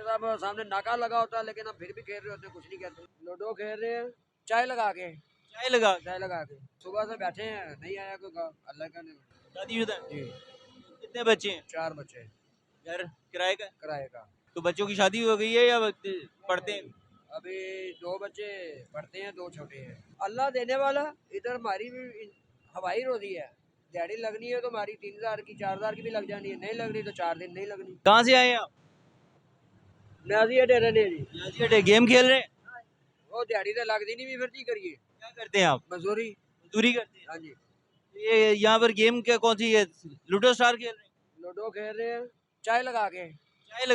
साहब सामने नाका लगा होता है, लेकिन हम फिर भी खेल रहे होते हैं, कुछ नहीं कहते। लूडो खेल रहे हैं चाय लगा के। चाय लगा के सुबह से बैठे हैं, नहीं आया कोई अल्लाह का नहीं। शादीशुदा हैं? जी। कितने बच्चे हैं? 4 बच्चे। घर किराए का? किराए का। तो बच्चों की शादी हो गई है या पढ़ते हैं? अभी 2 बच्चे पढ़ते हैं, 2 छोटे हैं। अल्लाह देने वाला। इधर हमारी भी हवाई रोजी है। दिहाड़ी लगनी है तो हमारी 3000 की 4000 की भी लग जानी है, नहीं लग रही तो 4 दिन नहीं लगनी। कहाँ से आए हैं आप? नाजिया डेरा ने जी। नाजिया गेम खेल रहे हैं? वो दिहाड़ी तो लगती नहीं, भी फिर करिए। क्या करते हैं आप? मजदूरी। मजदूरी करते हैं? हाँ जी। ये यहाँ पर गेम क्या कौन सी है? लूडो स्टार खेल रहे हैं? लूडो खेल रहे हैं चाय लगा के। चाय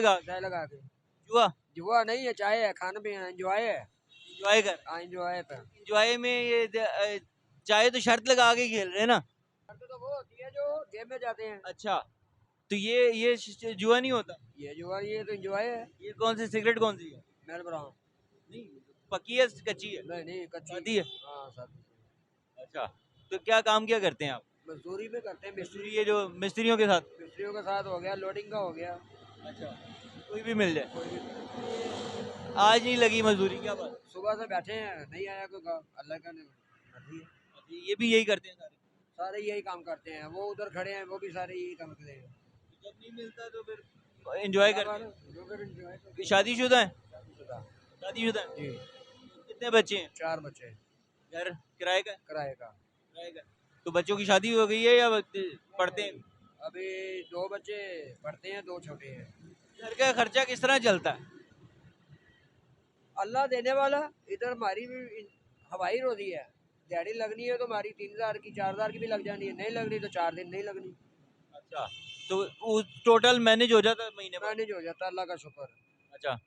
लगा के। जुआ? जुआ नहीं है, चाय है, खाना पीना एंजॉय है। एंजॉय कर? हाँ एंजॉय पे। एंजॉय में ये चाहे तो शर्त लगा के खेल रहे हैं ना? तो वो होती है जो गेम में जाते हैं। अच्छा, तो ये जुआ नहीं होता? ये जुआ, ये तो एंजॉय है। ये कौन सी सिगरेट कौन सी है? मेल ब्राउन। नहीं, पक्की है कच्ची है? नहीं नहीं, कच्ची। शादी है? हाँ शादी। अच्छा, तो क्या काम क्या करते हैं आप? मजदूरी में करते हैं, मिस्त्री। मजदूरी ये जो मिस्त्रियों के साथ? मिस्त्रियों के साथ हो गया, लोडिंग का हो गया। अच्छा, कोई भी मिल जाए? कोई भी। आज नहीं लगी मजदूरी, क्या बात? सुबह से बैठे हैं, नहीं आया कोई अल्लाह का नहीं मर्जी है। अच्छा, ये भी यही करते हैं सारे? सारे यही काम करते हैं, वो उधर खड़े हैं, वो भी सारे यही काम करते हैं। जब नहीं मिलता तो फिर एंजॉय करते हैं? जो फिर enjoy करते हैं। शादीशुदा है? शादीशुदा। शादीशुदा है? जी। कितने बच्चे हैं? 4 बच्चे। घर किराए का? किराए का। किराए का। तो बच्चों की शादी हो गई है या पढ़ते हैं? अभी 2 बच्चे पढ़ते हैं, 2 छोटे हैं। घर का खर्चा किस तरह चलता है? अल्लाह देने वाला। इधर हमारी भी हवाई रोजी है। दिहाड़ी लगनी है तो हमारी 3000 की 4000 की भी लग जानी है, नहीं लग रही तो 4 दिन नहीं लगनी। अच्छा, तो टोटल मैनेज हो जाता है महीने में? मैनेज हो जाता है, अल्लाह का शुक्र। अच्छा,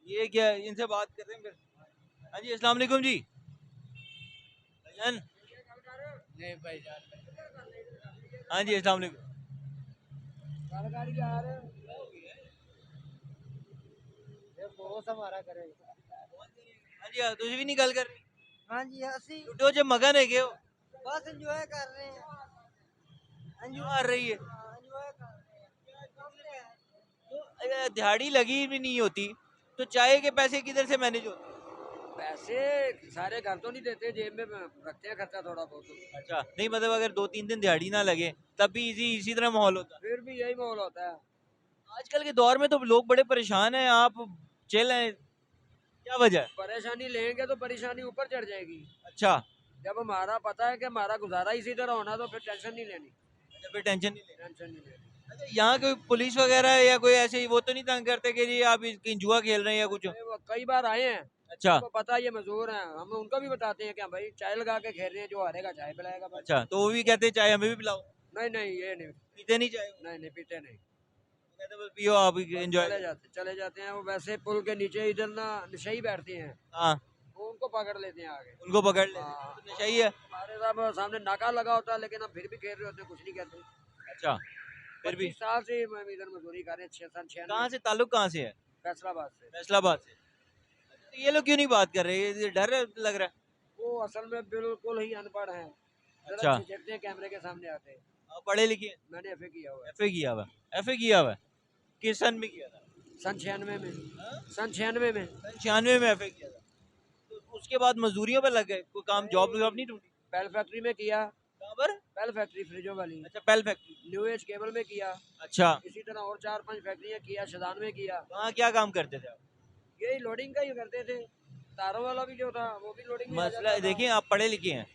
ये क्या इनसे बात करते हैं फिर? हाँ जी, अस्सलाम वालेकुम जी। भाईजान? नहीं भाई जान। हाँ जी, अस्सलाम वालेकुम। यार ये बॉस हमारा करेगा। हाँ जी, तुझे भी नहीं गल कर रही? हाँ जी ਅਸੀਂ लूडो च मगन है क्यों? बस एंजॉय कर रहे हैं। आ रही है एंजॉय कर रहे हैं। तो दिहाड़ी लगी भी नहीं होती तो चाय के पैसे किधर से मैनेज होते हैं? पैसे सारे घर तो नहीं देते, जेब में रखते हैं खर्चा थोड़ा बहुत। अच्छा, नहीं मतलब अगर 2-3 दिन दिहाड़ी ना लगे तब भी इसी तरह माहौल होता है? फिर भी यही माहौल होता है। आजकल के दौर में तो लोग बड़े परेशान हैं, आप चिल हैं, क्या वजह है? परेशानी लेंगे तो परेशानी ऊपर चढ़ जाएगी। अच्छा, जब हमारा पता है कि हमारा गुजारा इसी तरह होना, तो फिर टेंशन नहीं लेनी। अच्छा फिर टेंशन नहीं लेनी। टेंशन नहीं लेनी। अच्छा, यहाँ कोई पुलिस वगैरह या कोई ऐसे ही वो तो नहीं तंग करते कि जी आप कहीं जुआ खेल रहे हैं या कुछ? वो कई बार आए हैं। अच्छा। उनको पता है ये मजदूर हैं, हम उनको भी बताते हैं कि हम भाई चाय लगा के खेल रहे हैं, जो हारेगा चाय पिलाएगा बस। अच्छा, तो वो भी कहते हैं चाय हमें भी पिलाओ? नहीं नहीं, ये नहीं। पीते नहीं चाय? नहीं नहीं, पीते नहीं। कहते बस पियो आप एंजॉय। चले जाते हैं। वो वैसे पुल के नीचे इधर ना नशे ही बैठते हैं, हाँ, वो उनको पकड़ लेते हैं आगे। उनको पकड़ ले हाँ। तो नशा ही है। हमारे साहब सामने नाका लगा होता है, लेकिन हम फिर भी खेल रहे होते हैं, कुछ नहीं कहते। अच्छा, फिर भी 25 साल से हम इधर मजदूरी कर रहे हैं, 6 कहाँ से ताल्लुक कहाँ से है? फैसलाबाद से। फैसलाबाद से। तो ये लोग क्यों नहीं बात कर रहे? ये डर लग रहा है? वो असल में बिल्कुल ही अनपढ़ हैं। अच्छा। जरा झिझकते हैं कैमरे के सामने आते हैं। आप पढ़े लिखे हैं? मैंने एफए किया हुआ है। एफए किया हुआ? एफए किया हुआ? किस सन में किया था? सन 96 में। हाँ? सन 96 में। 96 में एफए किया था? तो उसके बाद मजदूरियों पे लग गए, कोई काम जॉब नहीं ढूंढी? पेल फैक्ट्री में किया। कहाँ पर? पेल फैक्ट्री फ्रिजों वाली। अच्छा, पेल फैक्ट्री। न्यू एज केबल में किया। अच्छा, इसी तरह और 4-5 फैक्ट्रियां किया, शदान में किया। वहाँ क्या काम करते थे आप? यही लोडिंग का ही करते थे। तारों वाला भी जो था वो भी लोडिंग में आ मसला जाता था। देखिए, आप पढ़े लिखे हैं,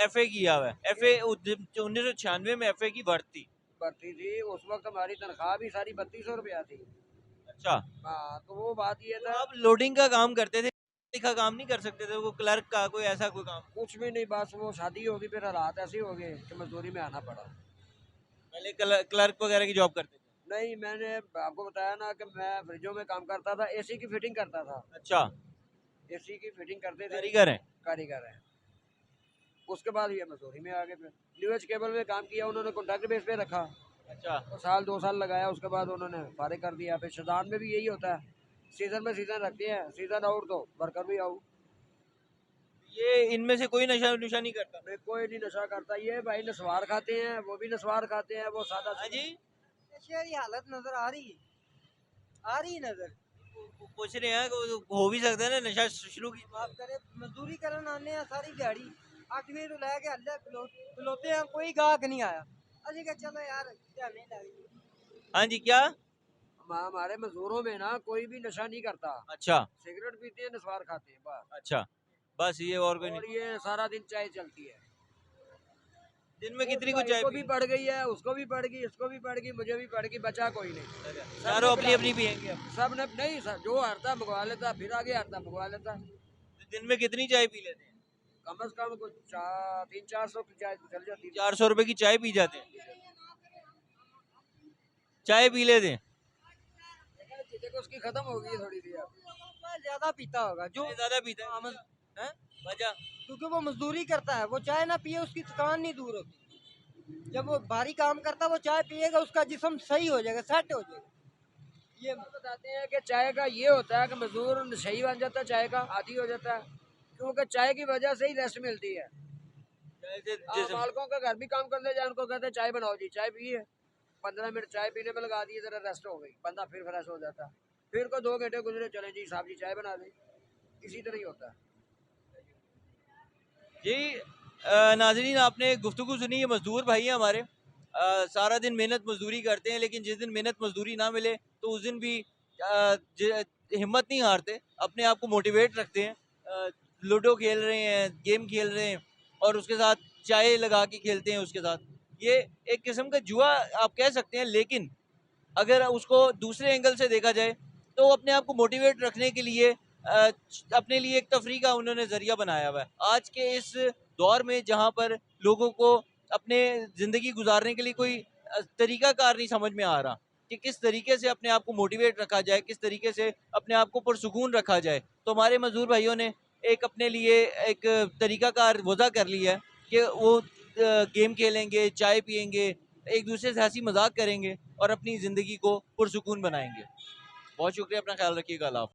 एफए किया हुआ है, एफए 1996 में एफए की भर्ती। भर्ती थी उस वक्त, हमारी तनख्वाह भी सारी 3200 रुपया थी। अच्छा, हाँ, तो वो बात ये तो था। आप लोडिंग का काम करते थे, लिखा काम नहीं कर सकते थे? वो क्लर्क का कोई ऐसा कोई काम? कुछ भी नहीं, बस वो शादी होगी, फिर हालात ऐसे हो गए कि मजदूरी में आना पड़ा। पहले क्लर्क वगैरह की जॉब करते थे? नहीं, मैंने आपको बताया ना कि मैं फ्रिजों में काम करता था, एसी की फिटिंग करता था। अच्छा, एसी की फिटिंग करते थे। कारीगर हैं? कारीगर है। उसके बाद ये मजदूरी में आ गए। फिर न्यू एज केबल में काम किया, उन्होंने कॉन्ट्रैक्ट बेस पे रखा। अच्छा, तो 1-2 साल लगाया, उसके बाद उन्होंने फारिग कर दिया। फिर शदान में भी यही होता है, सीजन में सीजन रखते हैं, सीजन आउट तो वर्कर भी आउट। ये इनमें से कोई नशा नुशा नहीं करता? मैं कोई नहीं नशा करता। ये भाई नस्वार खाते हैं, वो भी नस्वार खाते हैं, वो सादा। हाँ जी। नशे की हालत नजर आ रही है। आ रही नजर पूछ रहे हैं कि हो भी सकता है ना नशा शुरू की। माफ करे मजदूरी करन आने हैं सारी दिहाड़ी 8 वजे तो लैके हल्ले खलोते हैं कोई गाहक नहीं आया असि कहा चलो यार ध्यान नहीं लगी हाँ जी क्या? हमारे मजदूरों में ना कोई भी नशा नहीं करता। अच्छा सिगरेट पीते हैं, नस्वार खाते हैं बस। अच्छा, बस ये और कोई और नहीं। ये सारा दिन चाय चलती है। दिन में वो कितनी कुछ भाई चाय को पी? भी पड़ गई है, उसको भी पड़ गई, इसको भी पड़ गई, मुझे भी पड़ गई, बचा कोई नहीं। चारों सबने अपनी पिला अपनी दी। पियेंगे अब। सब ने नहीं सर, जो हारता मंगवा लेता, फिर आगे हारता मंगवा लेता। तो दिन में कितनी चाय पी लेते हैं? कम से कम कुछ 300-400 की चाय तो चल जाती है। 400 रुपए की चाय पी जाते हैं? चाय पी लेते हैं? देखो उसकी खत्म हो गई है थोड़ी देर अब। ज्यादा पीता होगा जो चाय ज्यादा पीता है? हैं? वजह? क्योंकि वो मजदूरी करता है वो चाय ना पिए उसकी थकान नहीं दूर होती जब वो भारी काम करता है वो चाय पिएगा उसका जिस्म सही हो जाएगा सेट हो जाएगा ये बताते हैं कि चाय का ये होता है कि मजदूर नशेई बन जाता है, चाय का आदी हो जाता है, क्योंकि चाय की वजह से ही रेस्ट मिलती है। चाय से जैसे मालकों का घर भी काम करते जाए, उनको कहते हैं चाय बनाओ जी, चाय पिए, 15 मिनट चाय पीने में लगा दिए, जरा रेस्ट हो गई, बंदा फिर फ्रेश हो जाता है। फिर को 2 घंटे गुजरे, चले जी साहब जी चाय बना दें, इसी तरह ही होता है। जी नाजरीन आपने गुफ्तगू सुनी, ये मजदूर भाई हैं हमारे, सारा दिन मेहनत मजदूरी करते हैं, लेकिन जिस दिन मेहनत मजदूरी ना मिले तो उस दिन भी हिम्मत नहीं हारते, अपने आप को मोटिवेट रखते हैं, लूडो खेल रहे हैं, गेम खेल रहे हैं और उसके साथ चाय लगा के खेलते हैं उसके साथ। ये एक किस्म का जुआ आप कह सकते हैं, लेकिन अगर उसको दूसरे एंगल से देखा जाए तो अपने आप को मोटिवेट रखने के लिए अपने लिए एक तफरी का उन्होंने जरिया बनाया हुआ है। आज के इस दौर में जहाँ पर लोगों को अपने ज़िंदगी गुजारने के लिए कोई तरीका कार नहीं समझ में आ रहा कि किस तरीके से अपने आप को मोटिवेट रखा जाए, किस तरीके से अपने आप को पुरसुकून रखा जाए, तो हमारे मजदूर भाइयों ने एक अपने लिए एक तरीका कार वज़ा कर लिया है कि वो गेम खेलेंगे, चाय पियेंगे, एक दूसरे से हंसी मजाक करेंगे और अपनी ज़िंदगी को पुरसुकून बनाएंगे। बहुत शुक्रिया, अपना ख्याल रखिएगा। अल्लाह हाफ़िज़।